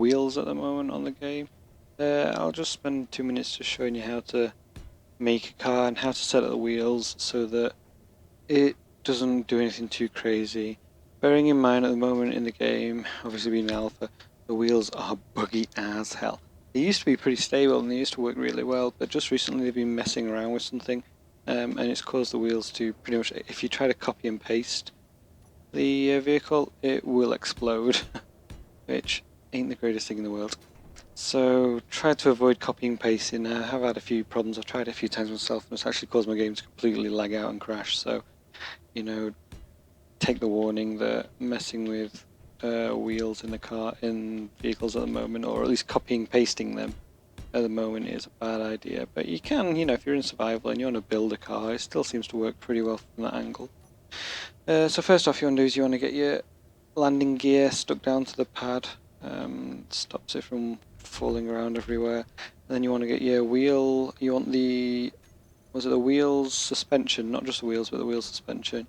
wheels at the moment on the game. I'll just spend 2 minutes just showing you how to make a car and how to set up the wheels so that it doesn't do anything too crazy. Bearing in mind at the moment in the game, obviously being alpha, the wheels are buggy as hell. They used to be pretty stable and they used to work really well, but just recently they've been messing around with something, and it's caused the wheels to pretty much, if you try to copy and paste the vehicle, it will explode, which ain't the greatest thing in the world. So try to avoid copying and pasting. I have had a few problems. I've tried it a few times myself, and it's actually caused my game to completely lag out and crash. So, you know, take the warning that messing with wheels in the car in vehicles at the moment, or at least copying and pasting them at the moment, is a bad idea. But you can, if you're in survival and you want to build a car, it still seems to work pretty well from that angle. So first off, you want to do is you want to get your landing gear stuck down to the pad. Stops it from falling around everywhere. And then you want to get your wheel. You want the wheels suspension, not just the wheels, but the wheel suspension.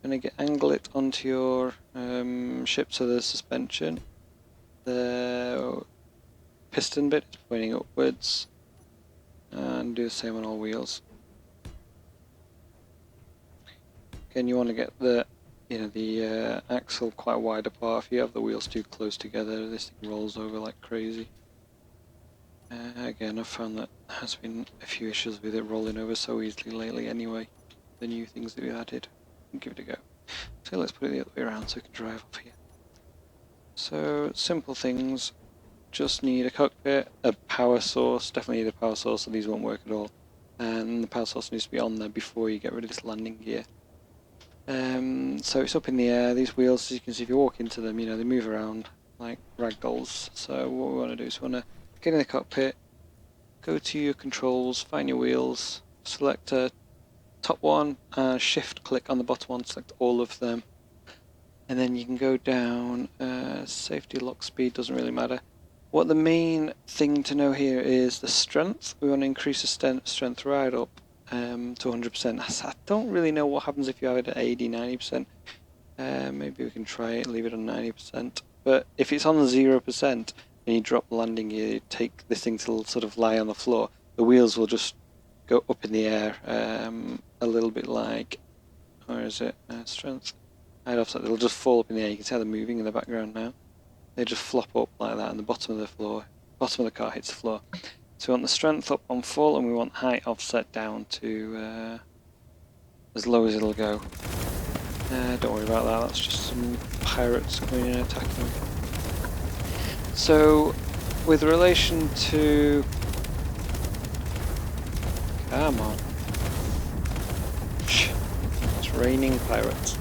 You're going to angle it onto your ship so the suspension. The piston bit is pointing upwards, and do the same on all wheels. Again, you want to get the axle quite wide apart. If you have the wheels too close together, this thing rolls over like crazy. Again, I've found that there has been a few issues with it rolling over so easily lately anyway. The new things that we added. Give it a go. So let's put it the other way around so we can drive up here. So, simple things. Just need a cockpit, a power source. Definitely need a power source, so these won't work at all. And the power source needs to be on there before you get rid of this landing gear. So it's up in the air. These wheels, as you can see, if you walk into them, they move around like ragdolls. So what we want to do is we want to get in the cockpit, go to your controls, find your wheels, select a top one, shift click on the bottom one, select all of them, and then you can go down. Safety lock speed doesn't really matter. What the main thing to know here is the strength. We want to increase the strength right up to 100%. I don't really know what happens if you have it at 80, 90%. Maybe we can try it, leave it on 90%. But if it's on 0% and you drop the landing gear, you take this thing to sort of lie on the floor, the wheels will just go up in the air, a little bit like, where is it? Strength. I'd offset. They'll just fall up in the air. You can see how they're moving in the background now. They just flop up like that, and the bottom of the car hits the floor. So we want the strength up on full, and we want height offset down to as low as it'll go. Don't worry about that, that's just some pirates coming in and attacking. So, with relation to... Come on. It's raining pirates.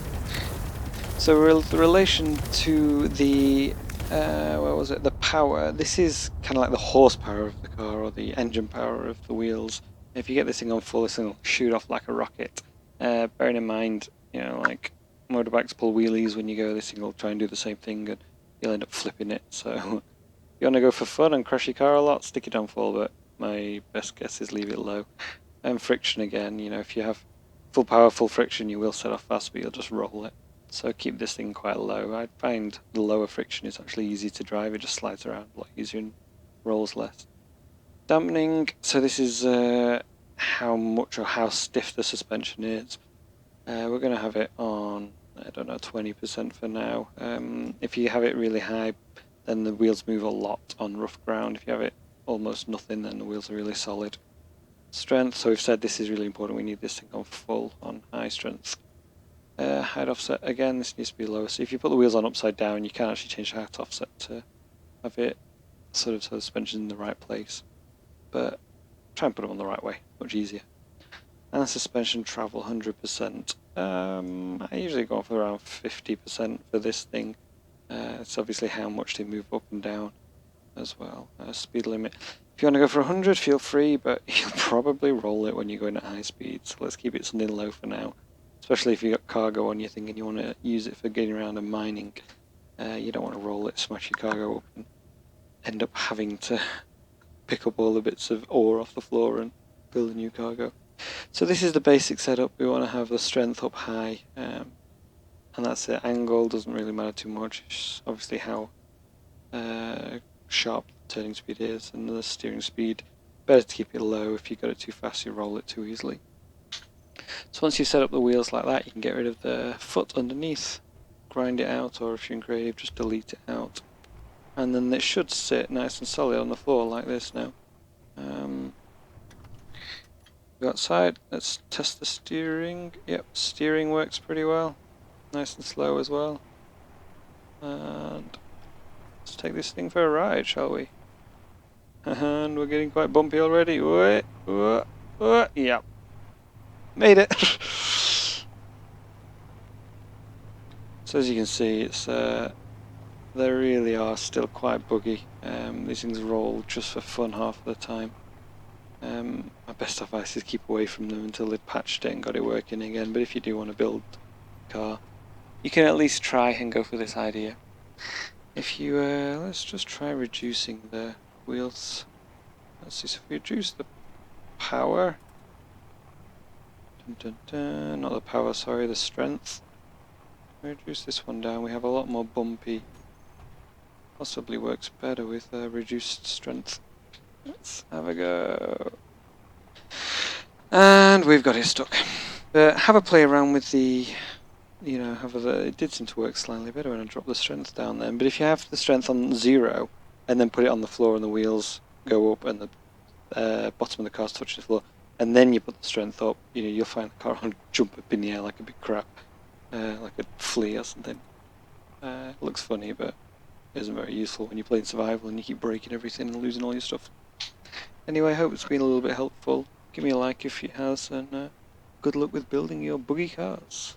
So, with relation to the... the power. This is kind of like the horsepower of the car, or the engine power of the wheels. If you get this thing on full, this thing will shoot off like a rocket. Bearing in mind, like motorbikes pull wheelies when you go, this thing will try and do the same thing, and you'll end up flipping it. So, if you want to go for fun and crash your car a lot, stick it on full, but my best guess is leave it low. And friction again, if you have full power, full friction, you will set off fast, but you'll just roll it. So keep this thing quite low. I find the lower friction is actually easy to drive. It just slides around a lot easier and rolls less. Dampening. So this is how much or how stiff the suspension is. We're going to have it on, 20% for now. If you have it really high, then the wheels move a lot on rough ground. If you have it almost nothing, then the wheels are really solid. Strength. So we've said this is really important. We need this thing on full, on high strength. Height offset, again, this needs to be low. So if you put the wheels on upside down, you can actually change the height offset to have it sort of so the suspension in the right place. But try and put them on the right way, much easier. And suspension travel 100%. I usually go for around 50% for this thing. It's obviously how much they move up and down as well. Speed limit. If you want to go for 100, feel free, but you'll probably roll it when you're going at high speed. So let's keep it something low for now. Especially if you've got cargo on your thing and you want to use it for getting around and mining. You don't want to roll it, smash your cargo up, and end up having to pick up all the bits of ore off the floor and build a new cargo. So this is the basic setup. We want to have the strength up high, and that's it. Angle doesn't really matter too much. It's obviously how sharp the turning speed is, and the steering speed, better to keep it low. If you got it too fast, you roll it too easily. So once you set up the wheels like that, you can get rid of the foot underneath, grind it out, or if you're in creative, just delete it out. And then it should sit nice and solid on the floor like this now. Go outside, let's test the steering. Yep, steering works pretty well. Nice and slow as well. And let's take this thing for a ride, shall we? And we're getting quite bumpy already. Yep. Made it! So as you can see, it's they really are still quite buggy. These things roll just for fun half of the time. My best advice is keep away from them until they've patched it and got it working again. But if you do want to build a car, you can at least try and go for this idea. If you let's just try reducing the wheels. Let's see, so if we reduce the power, not the power, sorry, the strength. Reduce this one down. We have a lot more bumpy. Possibly works better with reduced strength. Let's have a go. And we've got it stuck. But have a play around with the, it did seem to work slightly better when I dropped the strength down then. But if you have the strength on 0 and then put it on the floor and the wheels go up and the bottom of the car's touching the floor, and then you put the strength up, you'll find the car will jump up in the air like a big crap, like a flea or something. It looks funny, but it isn't very useful when you're playing survival and you keep breaking everything and losing all your stuff. Anyway, I hope it's been a little bit helpful. Give me a like if it has, and good luck with building your buggy cars.